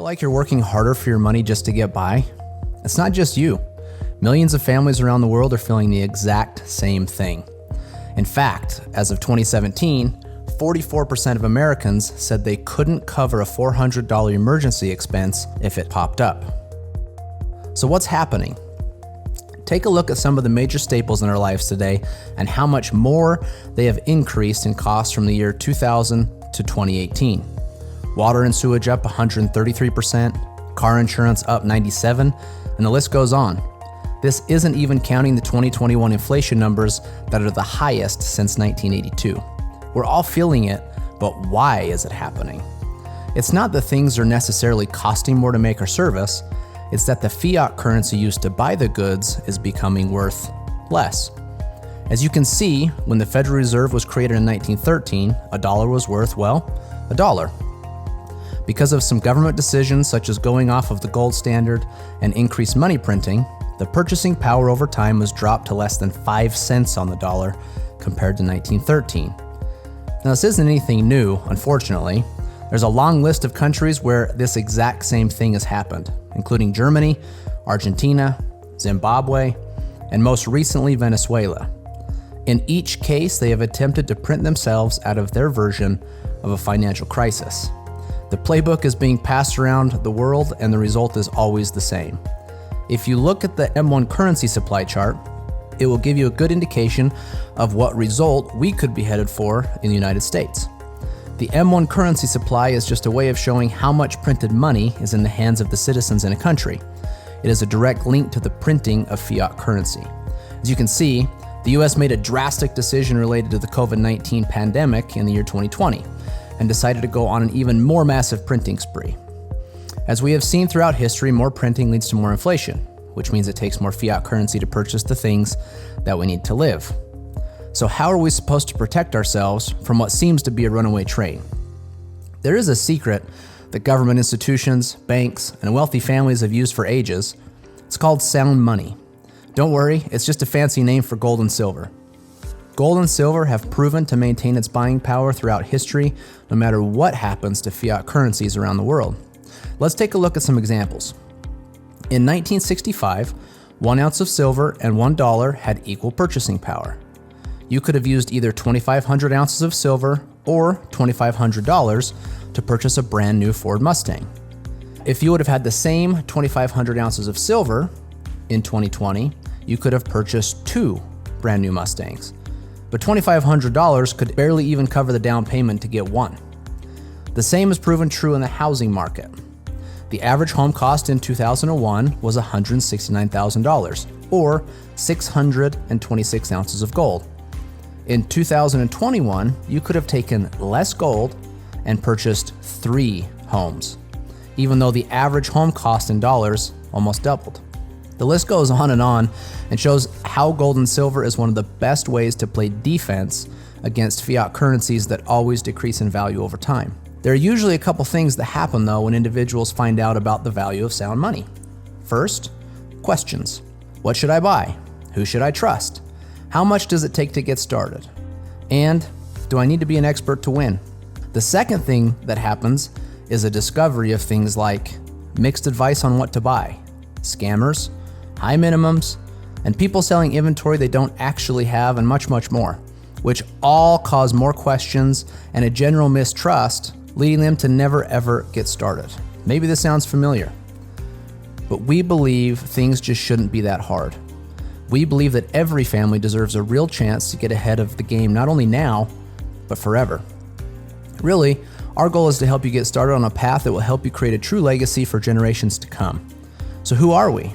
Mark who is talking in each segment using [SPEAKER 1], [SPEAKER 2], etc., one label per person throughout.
[SPEAKER 1] like you're working harder for your money just to get by? It's not just you. Millions of families around the world are feeling the exact same thing. In fact, as of 2017, 44% of Americans said they couldn't cover a $400 emergency expense if it popped up. So what's happening? Take a look at some of the major staples in our lives today and how much more they have increased in cost from the year 2000 to 2018. Water and sewage up 133%, car insurance up 97%, and the list goes on. This isn't even counting the 2021 inflation numbers that are the highest since 1982. We're all feeling it, but why is it happening? It's not that things are necessarily costing more to make our service, it's that the fiat currency used to buy the goods is becoming worth less. As you can see, when the Federal Reserve was created in 1913, a dollar was worth, well, a dollar. Because of some government decisions such as going off of the gold standard and increased money printing, the purchasing power over time was dropped to less than 5 cents on the dollar compared to 1913. Now, this isn't anything new, unfortunately. There's a long list of countries where this exact same thing has happened, including Germany, Argentina, Zimbabwe, and most recently Venezuela. In each case, they have attempted to print themselves out of their version of a financial crisis. The playbook is being passed around the world, and the result is always the same. If you look at the M1 currency supply chart, it will give you a good indication of what result we could be headed for in the United States. The M1 currency supply is just a way of showing how much printed money is in the hands of the citizens in a country. It is a direct link to the printing of fiat currency. As you can see, the US made a drastic decision related to the COVID-19 pandemic in the year 2020 and decided to go on an even more massive printing spree. As we have seen throughout history, more printing leads to more inflation, which means it takes more fiat currency to purchase the things that we need to live. So how are we supposed to protect ourselves from what seems to be a runaway train? There is a secret that government institutions, banks, and wealthy families have used for ages. It's called sound money. Don't worry, it's just a fancy name for gold and silver. Gold and silver have proven to maintain its buying power throughout history, no matter what happens to fiat currencies around the world. Let's take a look at some examples. In 1965, 1 ounce of silver and $1 had equal purchasing power. You could have used either 2,500 ounces of silver or $2,500 to purchase a brand new Ford Mustang. If you would have had the same 2,500 ounces of silver in 2020, you could have purchased 2 brand new Mustangs. But $2,500 could barely even cover the down payment to get one. The same is proven true in the housing market. The average home cost in 2001 was $169,000, or 626 ounces of gold. In 2021, you could have taken less gold and purchased 3 homes, even though the average home cost in dollars almost doubled. The list goes on and shows how gold and silver is one of the best ways to play defense against fiat currencies that always decrease in value over time. There are usually a couple things that happen though when individuals find out about the value of sound money. First, questions. What should I buy? Who should I trust? How much does it take to get started? And do I need to be an expert to win? The second thing that happens is a discovery of things like mixed advice on what to buy, scammers, high minimums, and people selling inventory they don't actually have, and much, much more, which all cause more questions and a general mistrust, leading them to never ever get started. Maybe this sounds familiar, but we believe things just shouldn't be that hard. We believe that every family deserves a real chance to get ahead of the game, not only now, but forever. Really, our goal is to help you get started on a path that will help you create a true legacy for generations to come. So who are we?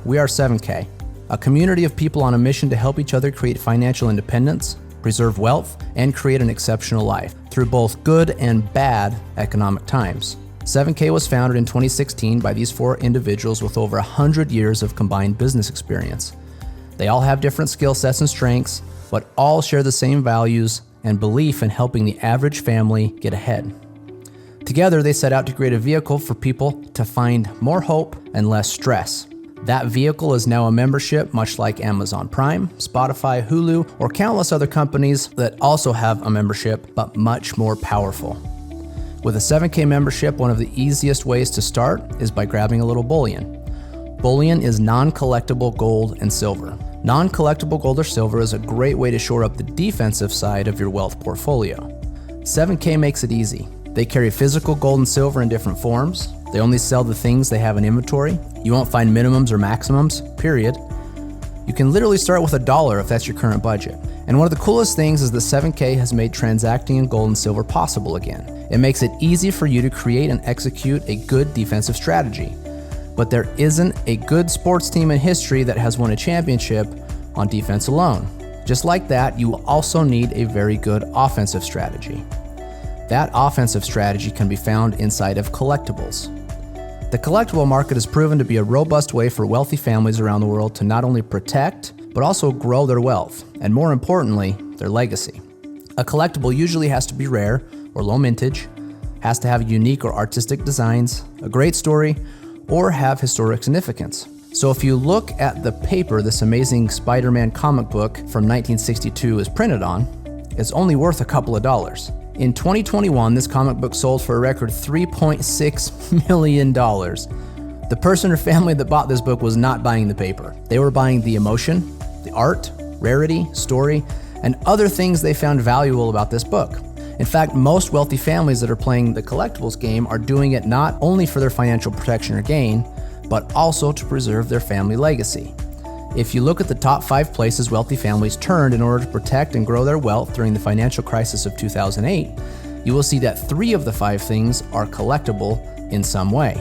[SPEAKER 1] We are 7K, a community of people on a mission to help each other create financial independence, preserve wealth, and create an exceptional life through both good and bad economic times. 7K was founded in 2016 by these 4 individuals with over 100 years of combined business experience. They all have different skill sets and strengths, but all share the same values and belief in helping the average family get ahead. Together, they set out to create a vehicle for people to find more hope and less stress. That vehicle is now a membership, much like Amazon Prime, Spotify, Hulu, or countless other companies that also have a membership, but much more powerful. With a 7K membership, one of the easiest ways to start is by grabbing a little bullion. Bullion is non-collectible gold and silver. Non-collectible gold or silver is a great way to shore up the defensive side of your wealth portfolio. 7K makes it easy. They carry physical gold and silver in different forms. They only sell the things they have in inventory. You won't find minimums or maximums, period. You can literally start with $1 if that's your current budget. And one of the coolest things is that 7K has made transacting in gold and silver possible again. It makes it easy for you to create and execute a good defensive strategy. But there isn't a good sports team in history that has won a championship on defense alone. Just like that, you will also need a very good offensive strategy. That offensive strategy can be found inside of collectibles. The collectible market has proven to be a robust way for wealthy families around the world to not only protect, but also grow their wealth, and more importantly, their legacy. A collectible usually has to be rare or low mintage, has to have unique or artistic designs, a great story, or have historic significance. So if you look at the paper this amazing Spider-Man comic book from 1962 is printed on, it's only worth a couple of dollars. In 2021, this comic book sold for a record $3.6 million. The person or family that bought this book was not buying the paper. They were buying the emotion, the art, rarity, story, and other things they found valuable about this book. In fact, most wealthy families that are playing the collectibles game are doing it not only for their financial protection or gain, but also to preserve their family legacy. If you look at the top 5 places wealthy families turned in order to protect and grow their wealth during the financial crisis of 2008, you will see that 3 of the 5 things are collectible in some way.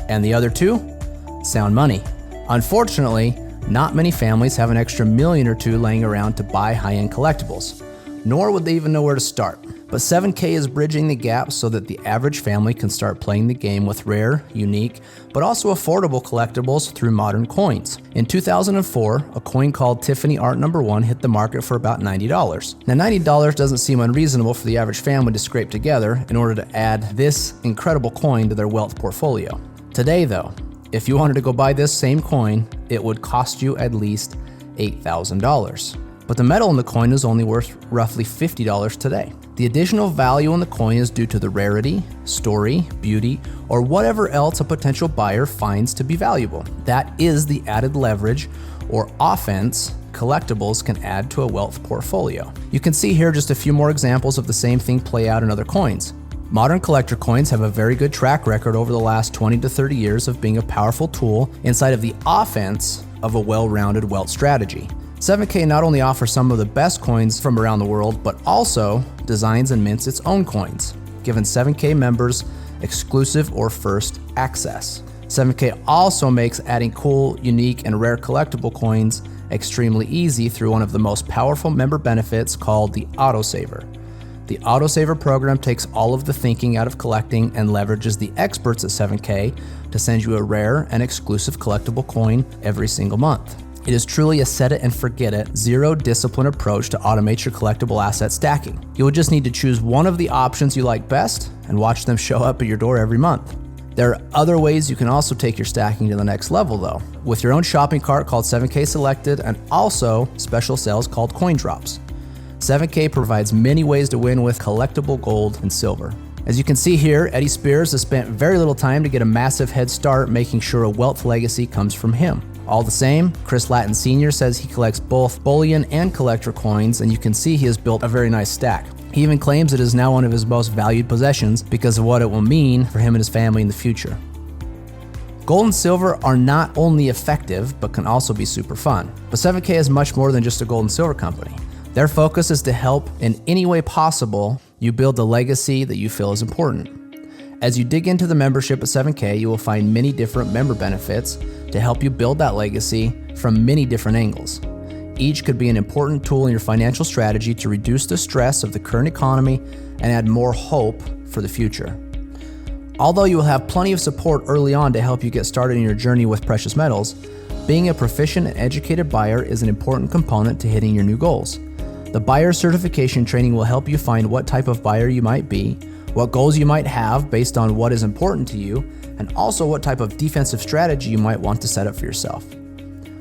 [SPEAKER 1] And the other 2? Sound money. Unfortunately, not many families have an extra $1 million or $2 million laying around to buy high-end collectibles, nor would they even know where to start. But 7K is bridging the gap so that the average family can start playing the game with rare, unique, but also affordable collectibles through modern coins. In 2004, a coin called Tiffany Art No. 1 hit the market for about $90. Now $90 doesn't seem unreasonable for the average family to scrape together in order to add this incredible coin to their wealth portfolio. Today though, if you wanted to go buy this same coin, it would cost you at least $8,000. But the metal in the coin is only worth roughly $50 today. The additional value in the coin is due to the rarity, story, beauty, or whatever else a potential buyer finds to be valuable. That is the added leverage or offense collectibles can add to a wealth portfolio. You can see here just a few more examples of the same thing play out in other coins. Modern collector coins have a very good track record over the last 20 to 30 years of being a powerful tool inside of the offense of a well-rounded wealth strategy. 7K not only offers some of the best coins from around the world, but also designs and mints its own coins, giving 7K members exclusive or first access. 7K also makes adding cool, unique, and rare collectible coins extremely easy through one of the most powerful member benefits called the Autosaver. The Autosaver program takes all of the thinking out of collecting and leverages the experts at 7K to send you a rare and exclusive collectible coin every single month. It is truly a set it and forget it, zero discipline approach to automate your collectible asset stacking. You will just need to choose one of the options you like best and watch them show up at your door every month. There are other ways you can also take your stacking to the next level though, with your own shopping cart called 7K Selected and also special sales called Coin Drops. 7K provides many ways to win with collectible gold and silver. As you can see here, Eddie Spears has spent very little time to get a massive head start making sure a wealth legacy comes from him. All the same, Chris Latin Sr. says he collects both bullion and collector coins, and you can see he has built a very nice stack. He even claims it is now one of his most valued possessions because of what it will mean for him and his family in the future. Gold and silver are not only effective, but can also be super fun. But 7K is much more than just a gold and silver company. Their focus is to help in any way possible you build the legacy that you feel is important. As you dig into the membership at 7K, you will find many different member benefits to help you build that legacy from many different angles. Each could be an important tool in your financial strategy to reduce the stress of the current economy and add more hope for the future. Although you will have plenty of support early on to help you get started in your journey with precious metals, being a proficient and educated buyer is an important component to hitting your new goals. The buyer certification training will help you find what type of buyer you might be, what goals you might have based on what is important to you, and also what type of defensive strategy you might want to set up for yourself.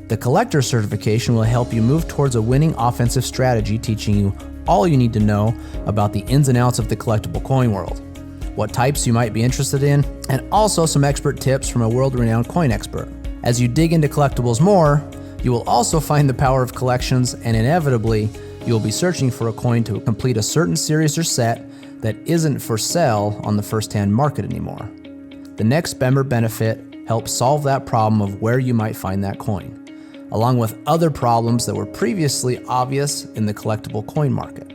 [SPEAKER 1] The collector certification will help you move towards a winning offensive strategy, teaching you all you need to know about the ins and outs of the collectible coin world. what types you might be interested in, and also some expert tips from a world-renowned coin expert. As you dig into collectibles more, you will also find the power of collections, and inevitably, you will be searching for a coin to complete a certain series or set that isn't for sale on the first-hand market anymore. The next member benefit helps solve that problem of where you might find that coin, along with other problems that were previously obvious in the collectible coin market.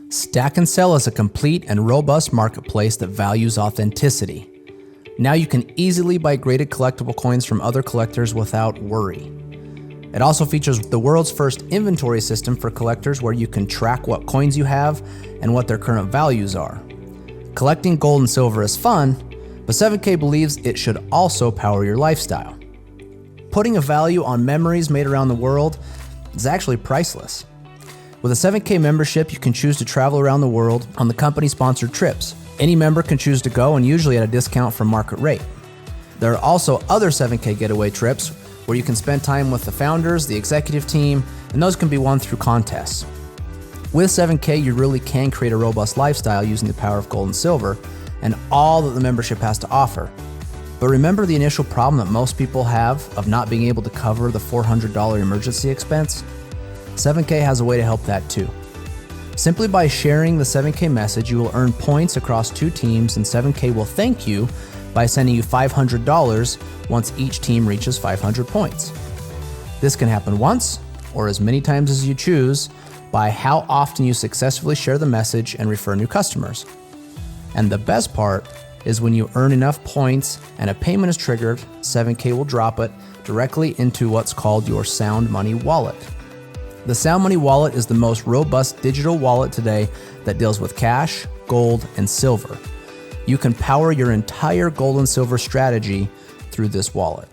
[SPEAKER 1] Stack and Sell is a complete and robust marketplace that values authenticity. Now you can easily buy graded collectible coins from other collectors without worry. It also features the world's first inventory system for collectors where you can track what coins you have and what their current values are. Collecting gold and silver is fun, but 7K believes it should also power your lifestyle. Putting a value on memories made around the world is actually priceless. With a 7K membership, you can choose to travel around the world on the company-sponsored trips. Any member can choose to go, and usually at a discount from market rate. There are also other 7K getaway trips where you can spend time with the founders, the executive team, and those can be won through contests. With 7K, you really can create a robust lifestyle using the power of gold and silver and all that the membership has to offer. But remember the initial problem that most people have of not being able to cover the $400 emergency expense? 7K has a way to help that too. Simply by sharing the 7K message, you will earn points across 2 teams, and 7K will thank you by sending you $500 once each team reaches 500 points. This can happen once or as many times as you choose by how often you successfully share the message and refer new customers. And the best part is when you earn enough points and a payment is triggered, 7K will drop it directly into what's called your Sound Money wallet. The Sound Money wallet is the most robust digital wallet today that deals with cash, gold, and silver. You can power your entire gold and silver strategy through this wallet.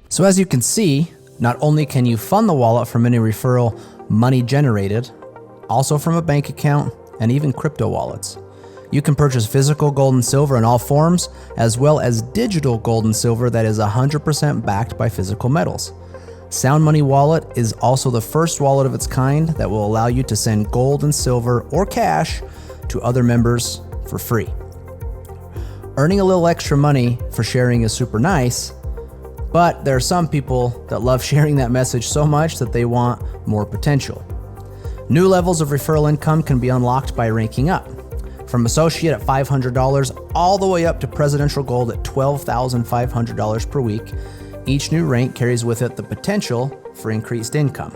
[SPEAKER 1] So as you can see, not only can you fund the wallet from any referral money generated, also from a bank account and even crypto wallets. You can purchase physical gold and silver in all forms, as well as digital gold and silver that is 100% backed by physical metals. Sound Money Wallet is also the first wallet of its kind that will allow you to send gold and silver or cash to other members for free. Earning a little extra money for sharing is super nice, but there are some people that love sharing that message so much that they want more potential. New levels of referral income can be unlocked by ranking up, from associate at $500 all the way up to presidential gold at $12,500 per week. Each new rank carries with it the potential for increased income.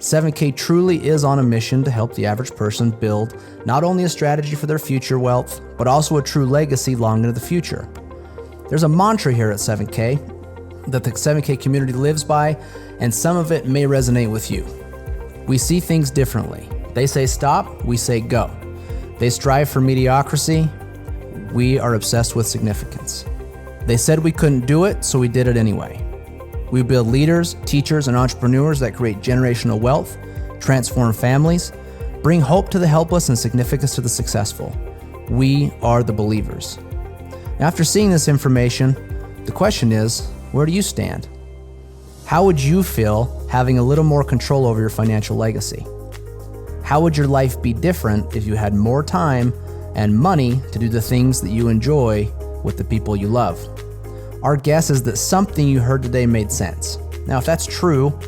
[SPEAKER 1] 7K truly is on a mission to help the average person build not only a strategy for their future wealth, but also a true legacy long into the future. There's a mantra here at 7K that the 7K community lives by, and some of it may resonate with you. We see things differently. They say stop, we say go. They strive for mediocrity, We are obsessed with significance. They said we couldn't do it, so we did it anyway. We build leaders, teachers, and entrepreneurs that create generational wealth, transform families, bring hope to the helpless and significance to the successful. We are the believers. After seeing this information, the question is, where do you stand? How would you feel having a little more control over your financial legacy? How would your life be different if you had more time and money to do the things that you enjoy with the people you love? Our guess is that something you heard today made sense. Now, if that's true,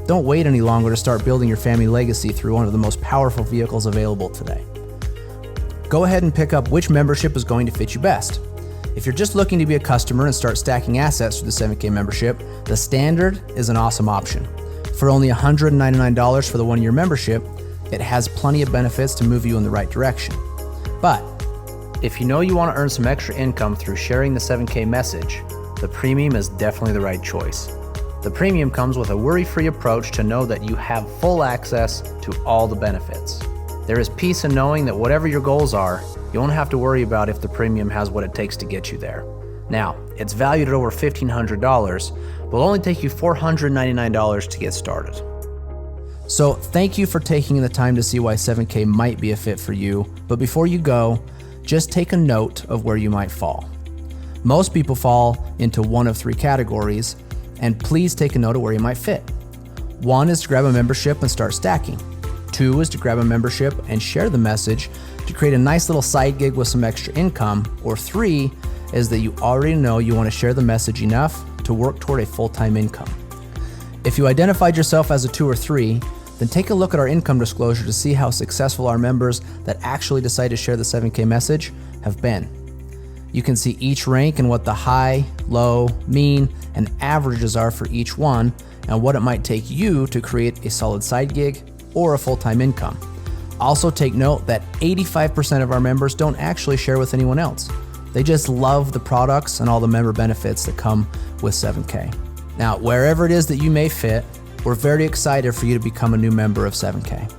[SPEAKER 1] don't wait any longer to start building your family legacy through one of the most powerful vehicles available today. Go ahead and pick up which membership is going to fit you best. If you're just looking to be a customer and start stacking assets through the 7K membership, the Standard is an awesome option. For only $199 for the 1-year membership, it has plenty of benefits to move you in the right direction. But if you know you want to earn some extra income through sharing the 7K message, the Premium is definitely the right choice. The Premium comes with a worry-free approach to know that you have full access to all the benefits. There is peace in knowing that whatever your goals are, you won't have to worry about if the Premium has what it takes to get you there. Now, it's valued at over $1,500, but will only take you $499 to get started. So thank you for taking the time to see why 7K might be a fit for you, but before you go, just take a note of where you might fall. Most people fall into one of 3 categories, and please take a note of where you might fit. 1 is to grab a membership and start stacking. 2 is to grab a membership and share the message to create a nice little side gig with some extra income. Or 3 is that you already know you want to share the message enough to work toward a full-time income. If you identified yourself as a 2 or 3, then take a look at our income disclosure to see how successful our members that actually decide to share the 7K message have been. You can see each rank and what the high, low, mean, and averages are for each one, and what it might take you to create a solid side gig or a full-time income. Also take note that 85% of our members don't actually share with anyone else. They just love the products and all the member benefits that come with 7K. Now, wherever it is that you may fit, we're very excited for you to become a new member of 7K.